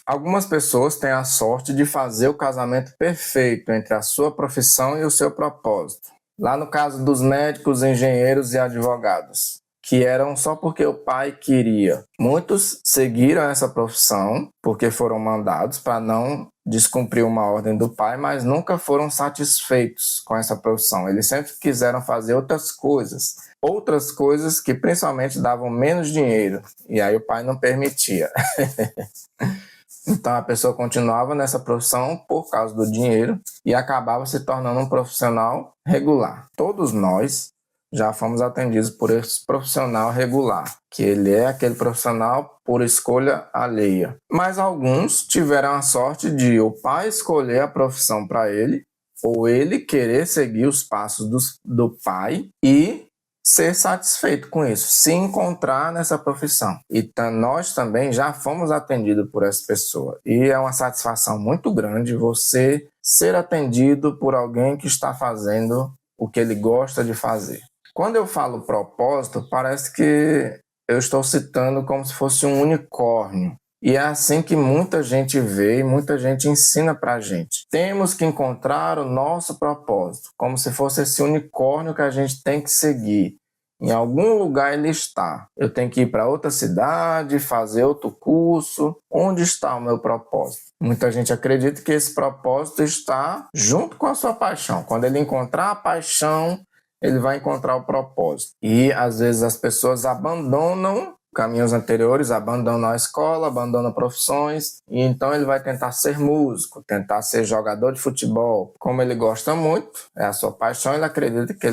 Algumas pessoas têm a sorte de fazer o casamento perfeito entre a sua profissão e o seu propósito. Lá no caso dos médicos, engenheiros e advogados, que eram só porque o pai queria. Muitos seguiram essa profissão porque foram mandados para não descumprir uma ordem do pai, mas nunca foram satisfeitos com essa profissão. Eles sempre quiseram fazer outras coisas que principalmente davam menos dinheiro, e aí o pai não permitia. Então a pessoa continuava nessa profissão por causa do dinheiro e acabava se tornando um profissional regular. Todos nós já fomos atendidos por esse profissional regular, que ele é aquele profissional por escolha alheia. Mas alguns tiveram a sorte de o pai escolher a profissão para ele, ou ele querer seguir os passos do pai e ser satisfeito com isso, se encontrar nessa profissão. E nós também já fomos atendidos por essa pessoa. E é uma satisfação muito grande você ser atendido por alguém que está fazendo o que ele gosta de fazer. Quando eu falo propósito, parece que eu estou citando como se fosse um unicórnio. E é assim que muita gente vê e muita gente ensina pra gente. Temos que encontrar o nosso propósito, como se fosse esse unicórnio que a gente tem que seguir. Em algum lugar ele está. Eu tenho que ir para outra cidade, fazer outro curso. Onde está o meu propósito? Muita gente acredita que esse propósito está junto com a sua paixão. Quando ele encontrar a paixão, ele vai encontrar o propósito. E às vezes as pessoas abandonam caminhos anteriores, abandonam a escola, abandonam profissões, e então ele vai tentar ser músico, tentar ser jogador de futebol. Como ele gosta muito, é a sua paixão, ele acredita que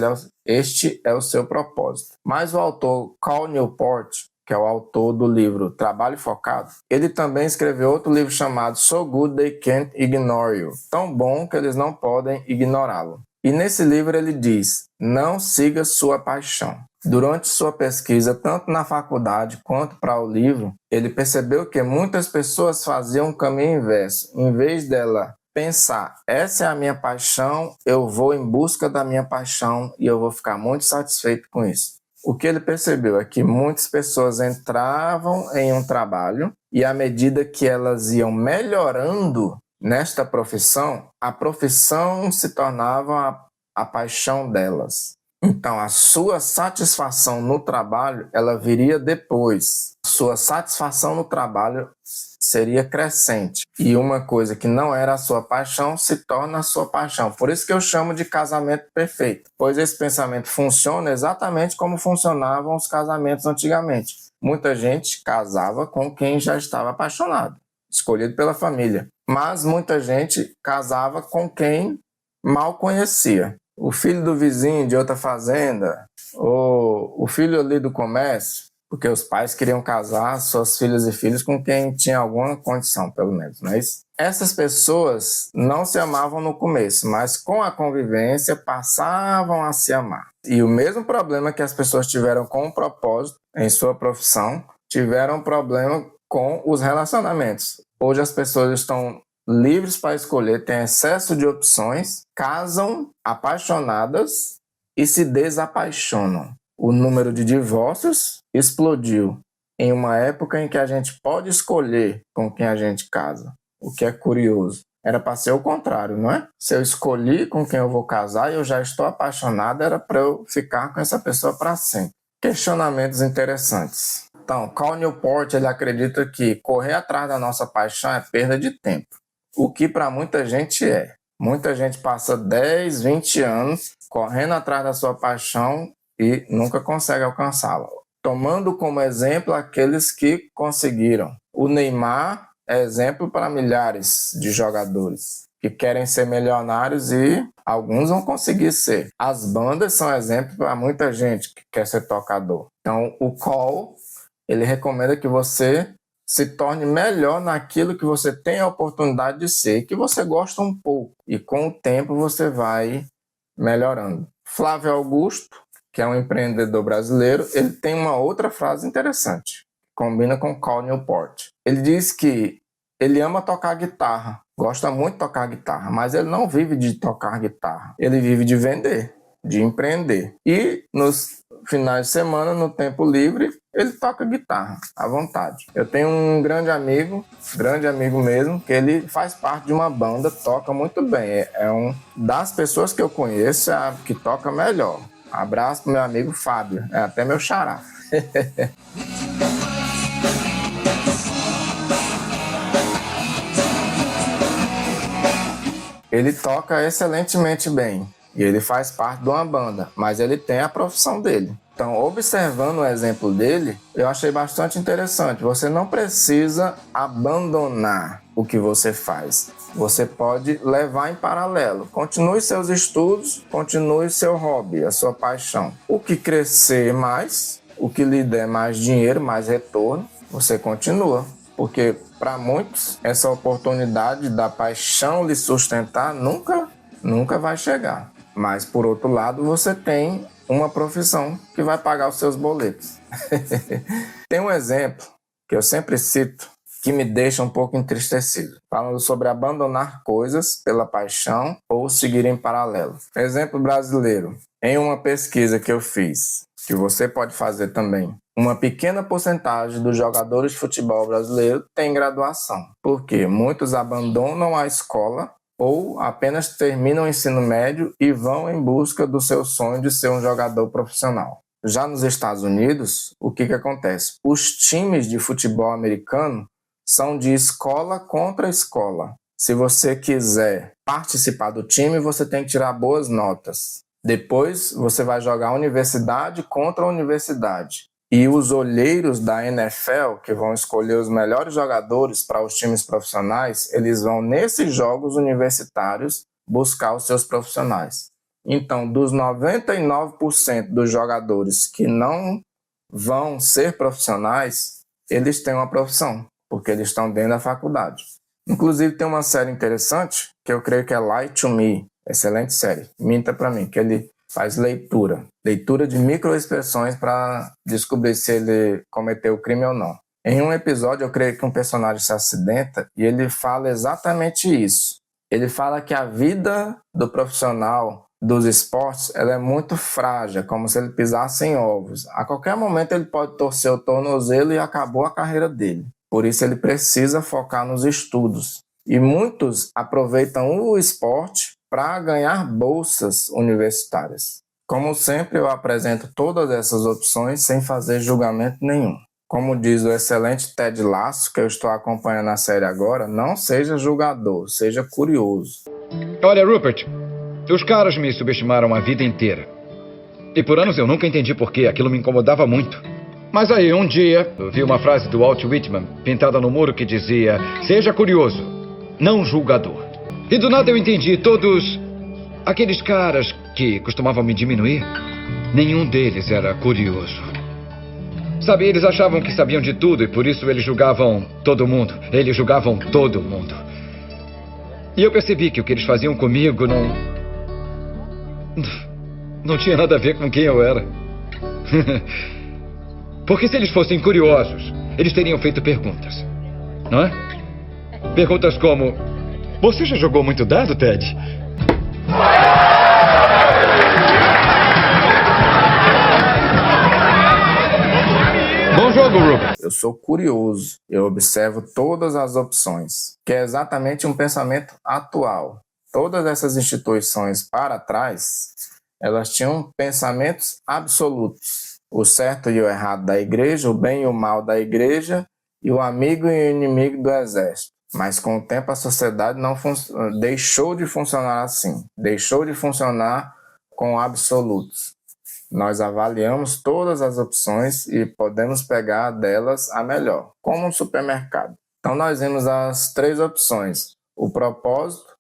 este é o seu propósito. Mas o autor Cal Newport, que é o autor do livro Trabalho Focado, ele também escreveu outro livro chamado So Good They Can't Ignore You, tão bom que eles não podem ignorá-lo. E nesse livro ele diz: não siga sua paixão. Durante sua pesquisa, tanto na faculdade quanto para o livro, ele percebeu que muitas pessoas faziam o caminho inverso. Em vez dela pensar, essa é a minha paixão, eu vou em busca da minha paixão e eu vou ficar muito satisfeito com isso. O que ele percebeu é que muitas pessoas entravam em um trabalho e à medida que elas iam melhorando nesta profissão, a profissão se tornava a paixão delas. Então, a sua satisfação no trabalho, ela viria depois. Sua satisfação no trabalho seria crescente. E uma coisa que não era a sua paixão se torna a sua paixão. Por isso que eu chamo de casamento perfeito. Pois esse pensamento funciona exatamente como funcionavam os casamentos antigamente. Muita gente casava com quem já estava apaixonado, escolhido pela família. Mas muita gente casava com quem mal conhecia. O filho do vizinho de outra fazenda, ou o filho ali do comércio, porque os pais queriam casar suas filhas e filhos com quem tinha alguma condição, pelo menos, não é isso? Essas pessoas não se amavam no começo, mas com a convivência passavam a se amar. E o mesmo problema que as pessoas tiveram com o propósito em sua profissão, tiveram problema com os relacionamentos. Hoje as pessoas estão livres para escolher, têm excesso de opções, casam apaixonadas e se desapaixonam. O número de divórcios explodiu em uma época em que a gente pode escolher com quem a gente casa, o que é curioso. Era para ser o contrário, não é? Se eu escolhi com quem eu vou casar e eu já estou apaixonado, era para eu ficar com essa pessoa para sempre. Questionamentos interessantes. Então, Cal Newport, ele acredita que correr atrás da nossa paixão é perda de tempo. O que para muita gente é. Muita gente passa 10, 20 anos correndo atrás da sua paixão e nunca consegue alcançá-la. Tomando como exemplo aqueles que conseguiram. O Neymar é exemplo para milhares de jogadores que querem ser milionários e alguns vão conseguir ser. As bandas são exemplo para muita gente que quer ser tocador. Então, o Cole, ele recomenda que você se torne melhor naquilo que você tem a oportunidade de ser, que você gosta um pouco. E com o tempo você vai melhorando. Flávio Augusto, que é um empreendedor brasileiro, ele tem uma outra frase interessante, combina com Cal Newport. Ele diz que ele ama tocar guitarra, gosta muito de tocar guitarra, mas ele não vive de tocar guitarra, ele vive de vender. de empreender. E nos finais de semana, no tempo livre, ele toca guitarra à vontade. Eu tenho um grande amigo mesmo, que ele faz parte de uma banda, toca muito bem. É um das pessoas que eu conheço a que toca melhor. Abraço pro meu amigo Fábio, é até meu xará. Ele toca excelentemente bem e ele faz parte de uma banda, mas ele tem a profissão dele. Então, observando o exemplo dele, eu achei bastante interessante. Você não precisa abandonar o que você faz. Você pode levar em paralelo. Continue seus estudos, continue seu hobby, a sua paixão. O que crescer mais, o que lhe der mais dinheiro, mais retorno, você continua. Porque para muitos, essa oportunidade da paixão lhe sustentar nunca vai chegar. Mas, por outro lado, você tem uma profissão que vai pagar os seus boletos. Tem um exemplo que eu sempre cito que me deixa um pouco entristecido, falando sobre abandonar coisas pela paixão ou seguir em paralelo. Exemplo brasileiro. Em uma pesquisa que eu fiz, que você pode fazer também, uma pequena porcentagem dos jogadores de futebol brasileiro tem graduação. Por quê? Muitos abandonam a escola ou apenas terminam o ensino médio e vão em busca do seu sonho de ser um jogador profissional. Já nos Estados Unidos, o que acontece? Os times de futebol americano são de escola contra escola. Se você quiser participar do time, você tem que tirar boas notas. Depois, você vai jogar universidade contra universidade. E os olheiros da NFL, que vão escolher os melhores jogadores para os times profissionais, eles vão nesses jogos universitários buscar os seus profissionais. Então, dos 99% dos jogadores que não vão ser profissionais, eles têm uma profissão, porque eles estão dentro da faculdade. Inclusive, tem uma série interessante, que eu creio que é Lie to Me, excelente série, Minta para mim, que ele faz leitura de microexpressões para descobrir se ele cometeu o crime ou não. Em um episódio, eu creio que um personagem se acidenta e ele fala exatamente isso. Ele fala que a vida do profissional dos esportes ela é muito frágil, como se ele pisasse em ovos. A qualquer momento ele pode torcer o tornozelo e acabou a carreira dele. Por isso ele precisa focar nos estudos. E muitos aproveitam o esporte para ganhar bolsas universitárias. Como sempre, eu apresento todas essas opções sem fazer julgamento nenhum. Como diz o excelente Ted Lasso, que eu estou acompanhando a série agora, não seja julgador, seja curioso. Olha, Rupert, os caras me subestimaram a vida inteira. E por anos eu nunca entendi por quê, aquilo me incomodava muito. Mas aí, um dia, eu vi uma frase do Walt Whitman pintada no muro que dizia: seja curioso, não julgador. E do nada eu entendi, todos aqueles caras que costumavam me diminuir, nenhum deles era curioso. Sabe, eles achavam que sabiam de tudo e por isso eles julgavam todo mundo. Eles julgavam todo mundo. E eu percebi que o que eles faziam comigo não tinha nada a ver com quem eu era. Porque se eles fossem curiosos, eles teriam feito perguntas, não é? Perguntas como: você já jogou muito dado, Ted? Bom jogo, Rupert. Eu sou curioso, eu observo todas as opções, que é exatamente um pensamento atual. Todas essas instituições para trás, elas tinham pensamentos absolutos. O certo e o errado da igreja, o bem e o mal da igreja, e o amigo e o inimigo do exército. Mas com o tempo a sociedade deixou de funcionar assim, deixou de funcionar com absolutos. Nós avaliamos todas as opções e podemos pegar delas a melhor, como um supermercado. Então nós vimos as 3 opções: o propósito,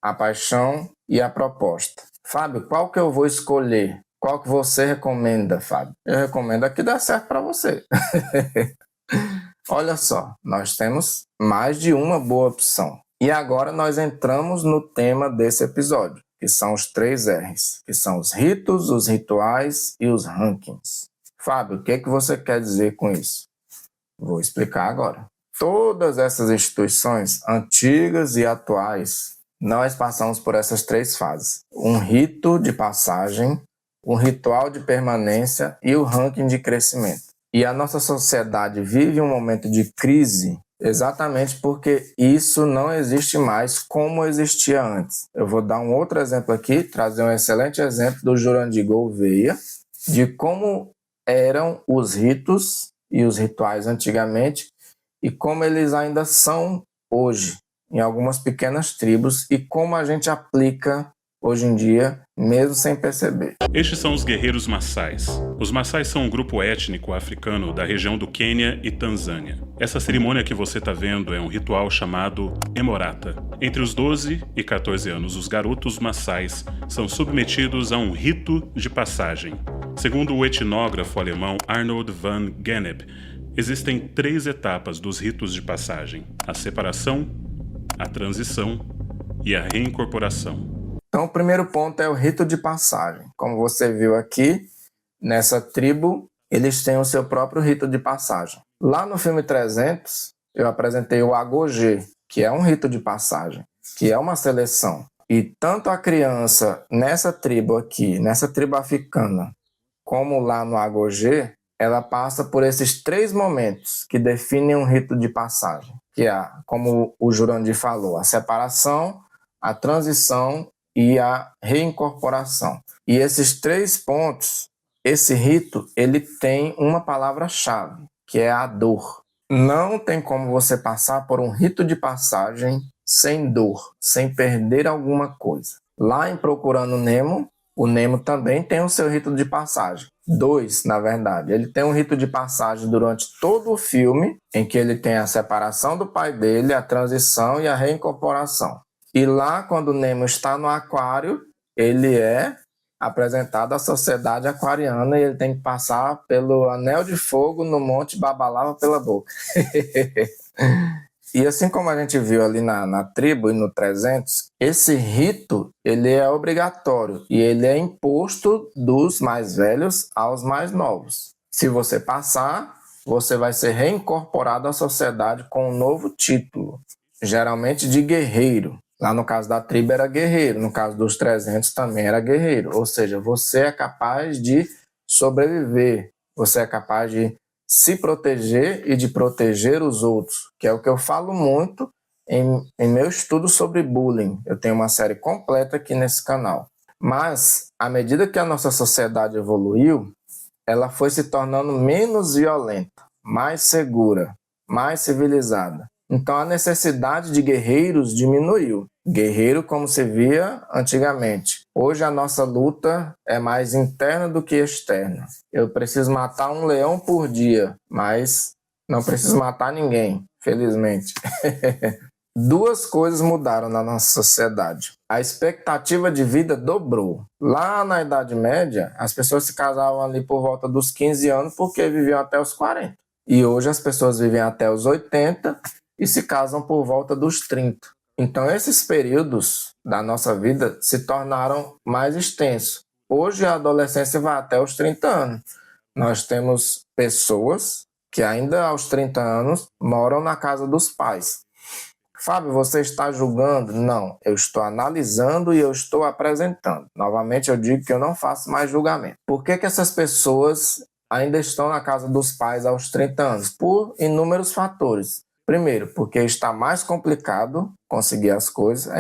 a paixão e a proposta. Fábio, qual que eu vou escolher? Qual que você recomenda, Fábio? Eu recomendo a que dá certo para você. Olha só, nós temos mais de uma boa opção. E agora nós entramos no tema desse episódio, que são os 3 R's, que são os ritos, os rituais e os rankings. Fábio, o que você quer dizer com isso? Vou explicar agora. Todas essas instituições, antigas e atuais, nós passamos por essas 3 fases. Um rito de passagem, o ritual de permanência e o ranking de crescimento. E a nossa sociedade vive um momento de crise exatamente porque isso não existe mais como existia antes. Eu vou dar um outro exemplo aqui, trazer um excelente exemplo do Jurandir Gouveia, de como eram os ritos e os rituais antigamente e como eles ainda são hoje, em algumas pequenas tribos, e como a gente aplica hoje em dia, mesmo sem perceber. Estes são os guerreiros Maasais. Os Maasais são um grupo étnico africano da região do Quênia e Tanzânia. Essa cerimônia que você está vendo é um ritual chamado Emorata. Entre os 12 e 14 anos, os garotos Maasais são submetidos a um rito de passagem. Segundo o etnógrafo alemão Arnold van Gennep, existem 3 etapas dos ritos de passagem: a separação, a transição e a reincorporação. Então, o primeiro ponto é o rito de passagem. Como você viu aqui, nessa tribo, eles têm o seu próprio rito de passagem. Lá no filme 300, eu apresentei o Agogê, que é um rito de passagem, que é uma seleção. E tanto a criança nessa tribo aqui, nessa tribo africana, como lá no Agogê, ela passa por esses 3 momentos que definem um rito de passagem, que é, como o Jurandir falou, a separação, a transição e a reincorporação. E esses 3 pontos, esse rito, ele tem uma palavra-chave, que é a dor. Não tem como você passar por um rito de passagem sem dor, sem perder alguma coisa. Lá em Procurando Nemo, o Nemo também tem o seu rito de passagem. 2, na verdade. Ele tem um rito de passagem durante todo o filme, em que ele tem a separação do pai dele, a transição e a reincorporação. E lá, quando o Nemo está no aquário, ele é apresentado à sociedade aquariana e ele tem que passar pelo anel de fogo no Monte Babalava pela boca. E assim como a gente viu ali na tribo e no 300, esse rito ele é obrigatório e ele é imposto dos mais velhos aos mais novos. Se você passar, você vai ser reincorporado à sociedade com um novo título, geralmente de guerreiro. Lá no caso da tribo era guerreiro, no caso dos 300 também era guerreiro. Ou seja, você é capaz de sobreviver, você é capaz de se proteger e de proteger os outros, que é o que eu falo muito em meu estudo sobre bullying. Eu tenho uma série completa aqui nesse canal. Mas, à medida que a nossa sociedade evoluiu, ela foi se tornando menos violenta, mais segura, mais civilizada. Então a necessidade de guerreiros diminuiu. Guerreiro como se via antigamente. Hoje a nossa luta é mais interna do que externa. Eu preciso matar um leão por dia, mas não preciso matar ninguém, felizmente. 2 coisas mudaram na nossa sociedade. A expectativa de vida dobrou. Lá na Idade Média, as pessoas se casavam ali por volta dos 15 anos porque viviam até os 40. E hoje as pessoas vivem até os 80 e se casam por volta dos 30. Então esses períodos da nossa vida se tornaram mais extensos. Hoje a adolescência vai até os 30 anos. Nós temos pessoas que ainda aos 30 anos moram na casa dos pais. Fábio, você está julgando? Não, eu estou analisando e eu estou apresentando. Novamente eu digo que eu não faço mais julgamento. Por que essas pessoas ainda estão na casa dos pais aos 30 anos? Por inúmeros fatores. Primeiro, porque está mais complicado conseguir as coisas,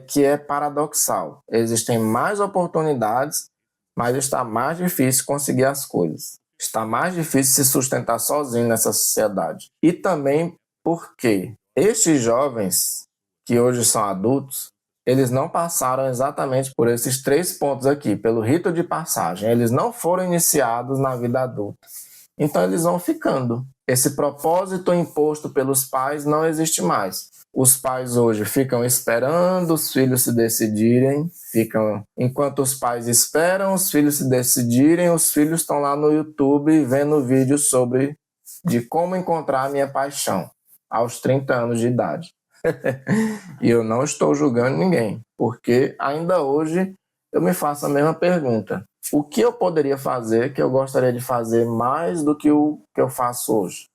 que é paradoxal. Existem mais oportunidades, mas está mais difícil conseguir as coisas. Está mais difícil se sustentar sozinho nessa sociedade. E também porque estes jovens, que hoje são adultos, eles não passaram exatamente por esses 3 pontos aqui, pelo rito de passagem. Eles não foram iniciados na vida adulta. Então eles vão ficando. Esse propósito imposto pelos pais não existe mais. Os pais hoje ficam esperando os filhos se decidirem, enquanto os pais esperam os filhos se decidirem, os filhos estão lá no YouTube vendo vídeos de como encontrar a minha paixão aos 30 anos de idade. E eu não estou julgando ninguém, porque ainda hoje eu me faço a mesma pergunta. O que eu poderia fazer que eu gostaria de fazer mais do que o que eu faço hoje?